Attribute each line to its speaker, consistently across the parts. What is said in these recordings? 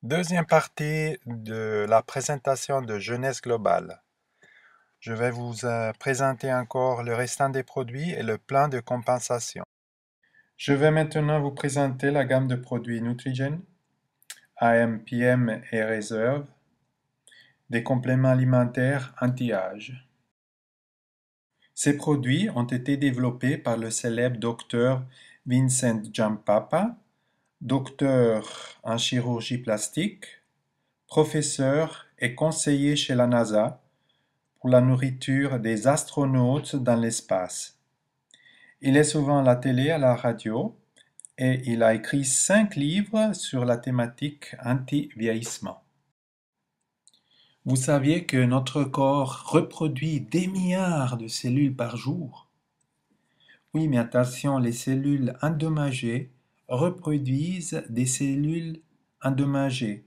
Speaker 1: Deuxième partie de la présentation de Jeunesse Globale. Je vais vous présenter encore le restant des produits et le plan de compensation. Je vais maintenant vous présenter la gamme de produits Nutrigen, AM, PM et Reserve, des compléments alimentaires anti-âge. Ces produits ont été développés par le célèbre docteur Vincent Giampapa, docteur en chirurgie plastique, professeur et conseiller chez la NASA pour la nourriture des astronautes dans l'espace. Il est souvent à la télé, à la radio, et il a écrit 5 livres sur la thématique anti-vieillissement. Vous saviez que notre corps reproduit des milliards de cellules par jour? Oui, mais attention, les cellules endommagées reproduisent des cellules endommagées.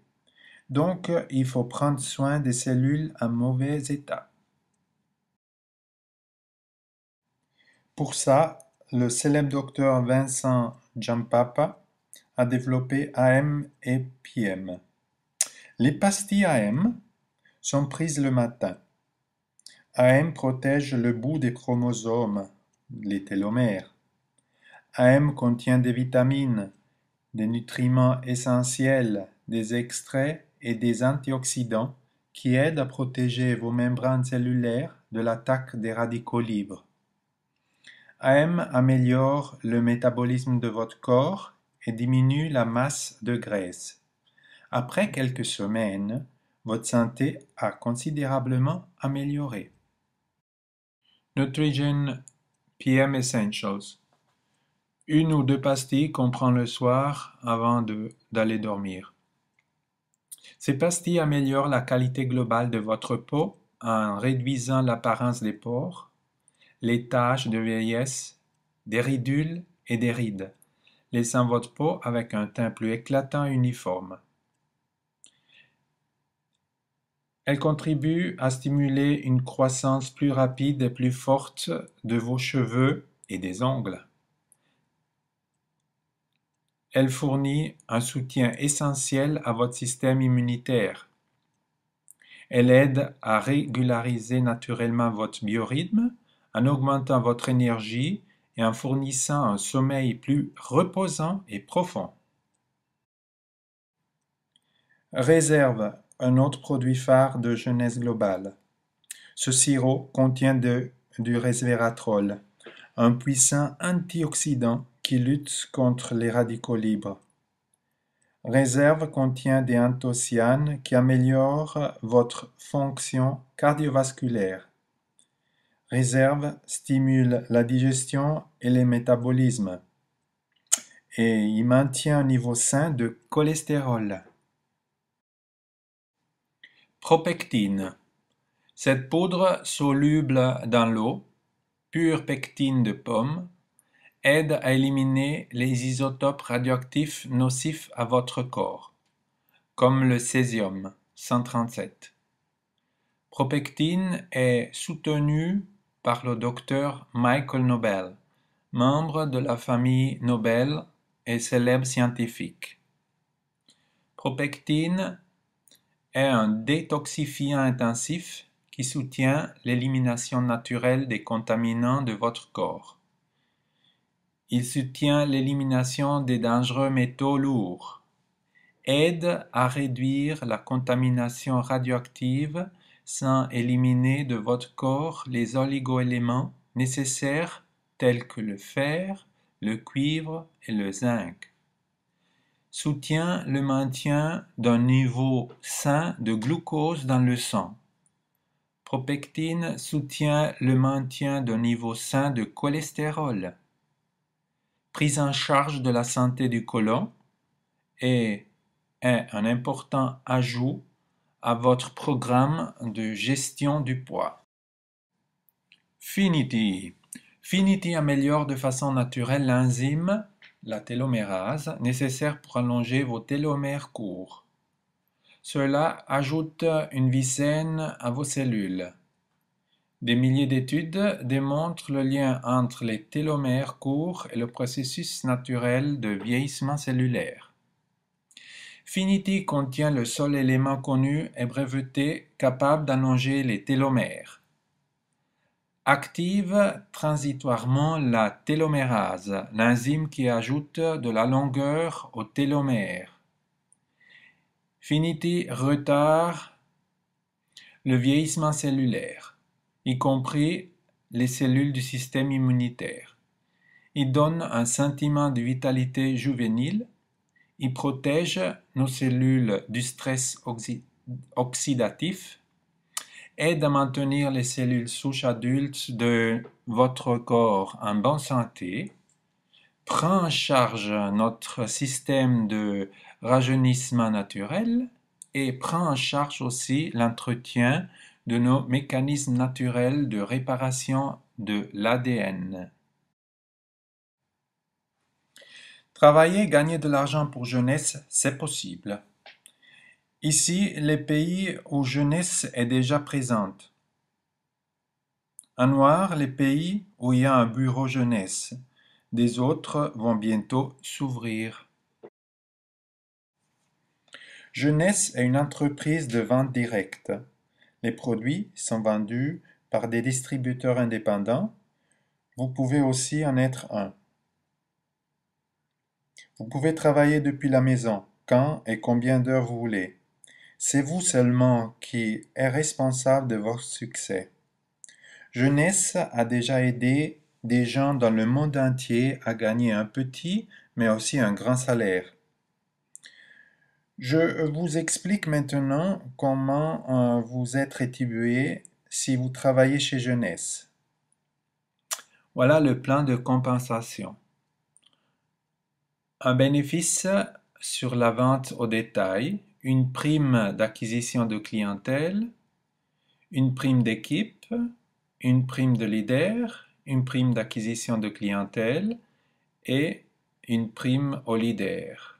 Speaker 1: Donc, il faut prendre soin des cellules en mauvais état. Pour ça, le célèbre docteur Vincent Giampapa a développé AM et PM. Les pastilles AM sont prises le matin. AM protège le bout des chromosomes, les télomères. AM contient des vitamines, des nutriments essentiels, des extraits et des antioxydants qui aident à protéger vos membranes cellulaires de l'attaque des radicaux libres. AM améliore le métabolisme de votre corps et diminue la masse de graisse. Après quelques semaines, votre santé a considérablement amélioré. Nutrigen PM Essentials. 1 ou 2 pastilles qu'on prend le soir avant d'aller dormir. Ces pastilles améliorent la qualité globale de votre peau en réduisant l'apparence des pores, les taches de vieillesse, des ridules et des rides, laissant votre peau avec un teint plus éclatant et uniforme. Elle contribue à stimuler une croissance plus rapide et plus forte de vos cheveux et des ongles. Elle fournit un soutien essentiel à votre système immunitaire. Elle aide à régulariser naturellement votre biorhythme en augmentant votre énergie et en fournissant un sommeil plus reposant et profond. Réserve, un autre produit phare de Jeunesse Globale. Ce sirop contient du resveratrol, un puissant antioxydant qui lutte contre les radicaux libres. Réserve contient des anthocyanes qui améliorent votre fonction cardiovasculaire. Réserve stimule la digestion et le métabolisme et il maintient un niveau sain de cholestérol. Propectine. Cette poudre soluble dans l'eau, pure pectine de pomme, aide à éliminer les isotopes radioactifs nocifs à votre corps, comme le césium 137. Propectine est soutenue par le docteur Michael Nobel, membre de la famille Nobel et célèbre scientifique. Propectine est un détoxifiant intensif qui soutient l'élimination naturelle des contaminants de votre corps. Il soutient l'élimination des dangereux métaux lourds, aide à réduire la contamination radioactive sans éliminer de votre corps les oligoéléments nécessaires tels que le fer, le cuivre et le zinc. Soutient le maintien d'un niveau sain de glucose dans le sang. Propectine soutient le maintien d'un niveau sain de cholestérol. Prise en charge de la santé du côlon et est un important ajout à votre programme de gestion du poids. Finity. Finity améliore de façon naturelle l'enzyme, la télomérase, nécessaire pour allonger vos télomères courts. Cela ajoute une vie saine à vos cellules. Des milliers d'études démontrent le lien entre les télomères courts et le processus naturel de vieillissement cellulaire. Finity contient le seul élément connu et breveté capable d'allonger les télomères. Active transitoirement la télomérase, l'enzyme qui ajoute de la longueur au télomère. Finity retarde le vieillissement cellulaire, y compris les cellules du système immunitaire. Il donne un sentiment de vitalité juvénile. Il protège nos cellules du stress oxydatif, aide à maintenir les cellules souches adultes de votre corps en bonne santé, prend en charge notre système de rajeunissement naturel et prend en charge aussi l'entretien de nos mécanismes naturels de réparation de l'ADN. Travailler et gagner de l'argent pour jeunesse, c'est possible. Ici, les pays où jeunesse est déjà présente. En noir, les pays où il y a un bureau jeunesse. Des autres vont bientôt s'ouvrir. Jeunesse est une entreprise de vente directe. Les produits sont vendus par des distributeurs indépendants. Vous pouvez aussi en être un. Vous pouvez travailler depuis la maison, quand et combien d'heures vous voulez. C'est vous seulement qui êtes responsable de votre succès. Jeunesse a déjà aidé des gens dans le monde entier à gagner un petit, mais aussi un grand salaire. Je vous explique maintenant comment vous êtes rétribué si vous travaillez chez Jeunesse. Voilà le plan de compensation. Un bénéfice sur la vente au détail, une prime d'acquisition de clientèle, une prime d'équipe, une prime de leader, une prime d'acquisition de clientèle et une prime au leader.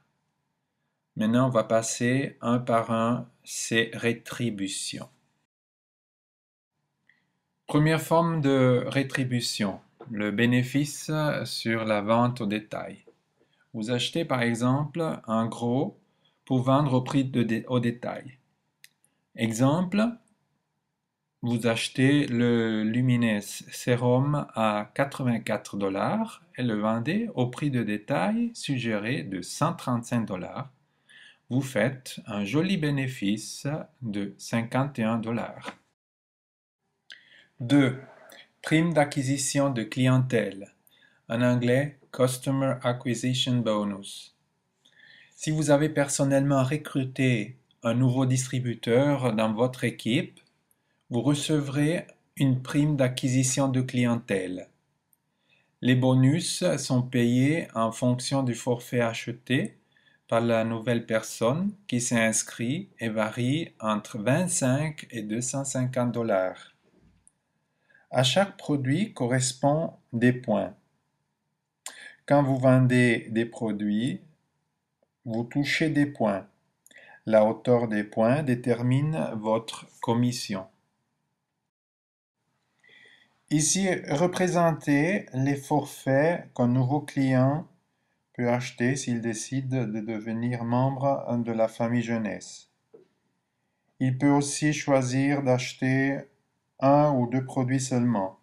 Speaker 1: Maintenant, on va passer un par un ces rétributions. Première forme de rétribution, le bénéfice sur la vente au détail. Vous achetez par exemple un gros pour vendre au prix au détail. Exemple, vous achetez le Lumines Sérum à 84 $ et le vendez au prix de détail suggéré de 135 $. Vous faites un joli bénéfice de 51 $. 2. Prime d'acquisition de clientèle. En anglais, Customer Acquisition Bonus. Si vous avez personnellement recruté un nouveau distributeur dans votre équipe, vous recevrez une prime d'acquisition de clientèle. Les bonus sont payés en fonction du forfait acheté par la nouvelle personne qui s'est inscrite et varie entre 25 et 250 $. À chaque produit correspond des points. Quand vous vendez des produits, vous touchez des points. La hauteur des points détermine votre commission. Ici, représentez les forfaits qu'un nouveau client peut acheter s'il décide de devenir membre de la famille Jeunesse. Il peut aussi choisir d'acheter un ou deux produits seulement.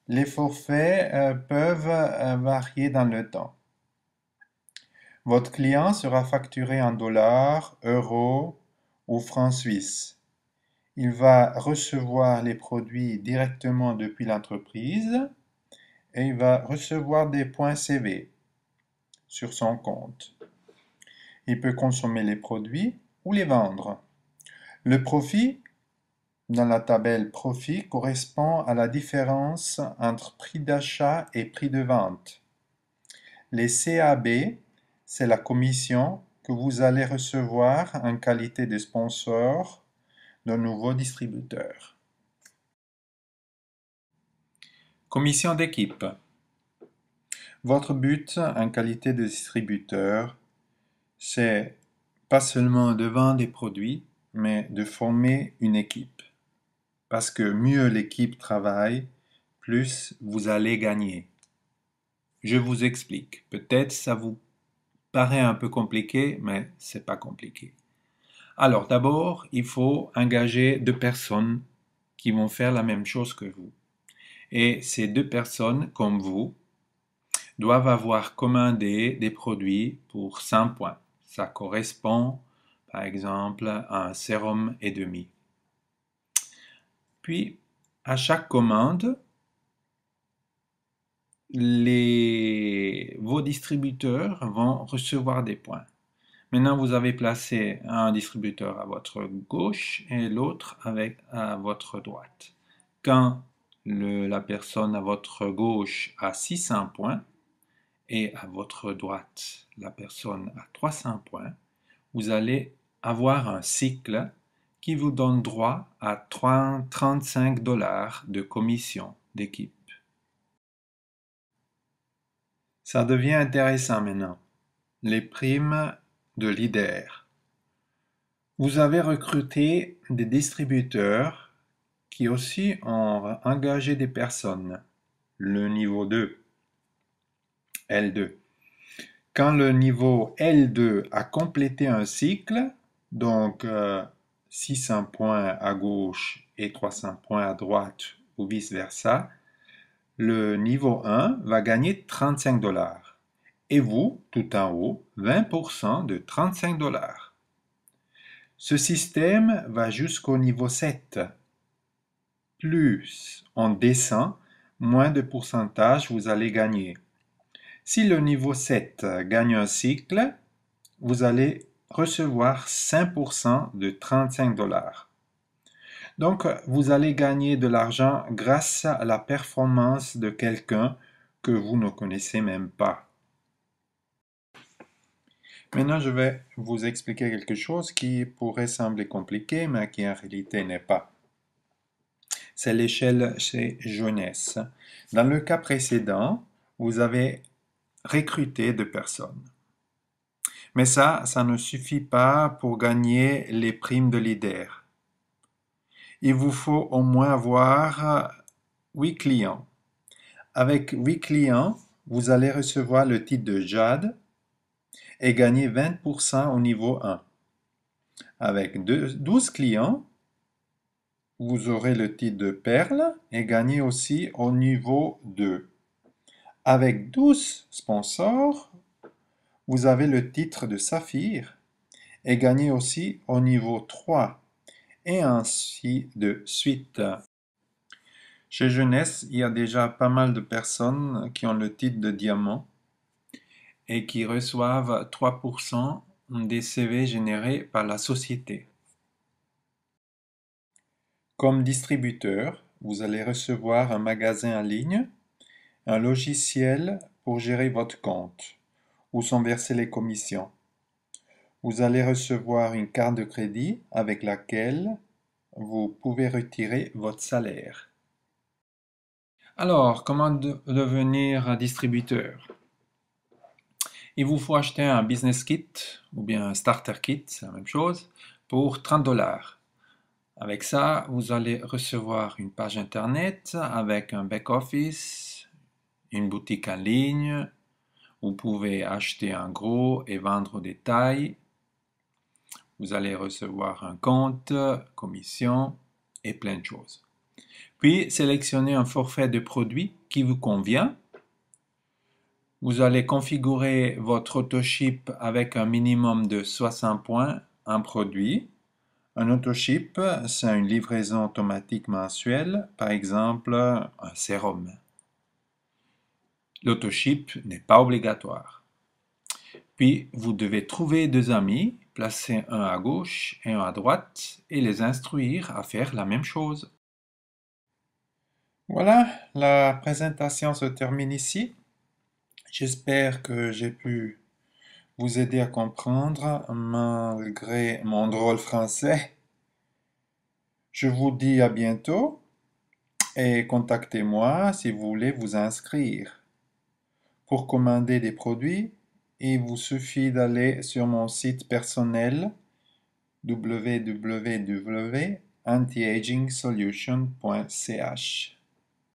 Speaker 1: Les forfaits peuvent varier dans le temps. Votre client sera facturé en dollars, euros ou francs suisses. Il va recevoir les produits directement depuis l'entreprise et il va recevoir des points CV sur son compte. Il peut consommer les produits ou les vendre. Le profit, dans la tabelle profit, correspond à la différence entre prix d'achat et prix de vente. Les CAB, c'est la commission que vous allez recevoir en qualité de sponsor d'un nouveau distributeur. Commission d'équipe. Votre but en qualité de distributeur, c'est pas seulement de vendre des produits, mais de former une équipe. Parce que mieux l'équipe travaille, plus vous allez gagner. Je vous explique. Peut-être ça vous paraît un peu compliqué, mais c'est pas compliqué. Alors d'abord, il faut engager 2 personnes qui vont faire la même chose que vous. Et ces 2 personnes, comme vous, doivent avoir commandé des produits pour 100 points. Ça correspond, par exemple, à un sérum et demi. Puis, à chaque commande, vos distributeurs vont recevoir des points. Maintenant, vous avez placé un distributeur à votre gauche et l'autre à votre droite. Quand la personne à votre gauche a 600 points et à votre droite, la personne a 300 points, vous allez avoir un cycle qui vous donne droit à 35 $ de commission d'équipe. Ça devient intéressant maintenant. Les primes de leader. Vous avez recruté des distributeurs qui aussi ont engagé des personnes. Le niveau 2, L2. Quand le niveau L2 a complété un cycle, donc 600 points à gauche et 300 points à droite ou vice-versa, le niveau 1 va gagner 35 $. Et vous, tout en haut, 20% de 35 $. Ce système va jusqu'au niveau 7. Plus on descend, moins de pourcentage vous allez gagner. Si le niveau 7 gagne un cycle, vous allez recevoir 5% de 35 $. Donc, vous allez gagner de l'argent grâce à la performance de quelqu'un que vous ne connaissez même pas. Maintenant, je vais vous expliquer quelque chose qui pourrait sembler compliqué, mais qui en réalité n'est pas. C'est l'échelle chez Jeunesse. Dans le cas précédent, vous avez recruté 2 personnes. Mais ça ne suffit pas pour gagner les primes de leader. Il vous faut au moins avoir 8 clients. Avec 8 clients, vous allez recevoir le titre de Jade et gagner 20% au niveau 1. Avec 12 clients, vous aurez le titre de Perle et gagner aussi au niveau 2. Avec 12 sponsors, vous avez le titre de Saphir et gagner aussi au niveau 3. Et ainsi de suite. Chez Jeunesse, il y a déjà pas mal de personnes qui ont le titre de diamant et qui reçoivent 3% des CV générés par la société. Comme distributeur, vous allez recevoir un magasin en ligne, un logiciel pour gérer votre compte, où sont versées les commissions. Vous allez recevoir une carte de crédit avec laquelle vous pouvez retirer votre salaire. Alors, comment devenir distributeur? Il vous faut acheter un business kit ou bien un starter kit, c'est la même chose, pour 30 $. Avec ça, vous allez recevoir une page internet avec un back-office, une boutique en ligne. Vous pouvez acheter en gros et vendre au détail. Vous allez recevoir un compte, commission et plein de choses. Puis, sélectionnez un forfait de produits qui vous convient. Vous allez configurer votre autoship avec un minimum de 60 points en produit. Un autoship, c'est une livraison automatique mensuelle, par exemple un sérum. L'autoship n'est pas obligatoire. Puis, vous devez trouver 2 amis, placer un à gauche et un à droite, et les instruire à faire la même chose. Voilà, la présentation se termine ici. J'espère que j'ai pu vous aider à comprendre malgré mon drôle français. Je vous dis à bientôt et contactez-moi si vous voulez vous inscrire. Pour commander des produits, il vous suffit d'aller sur mon site personnel www.antiagingsolution.ch.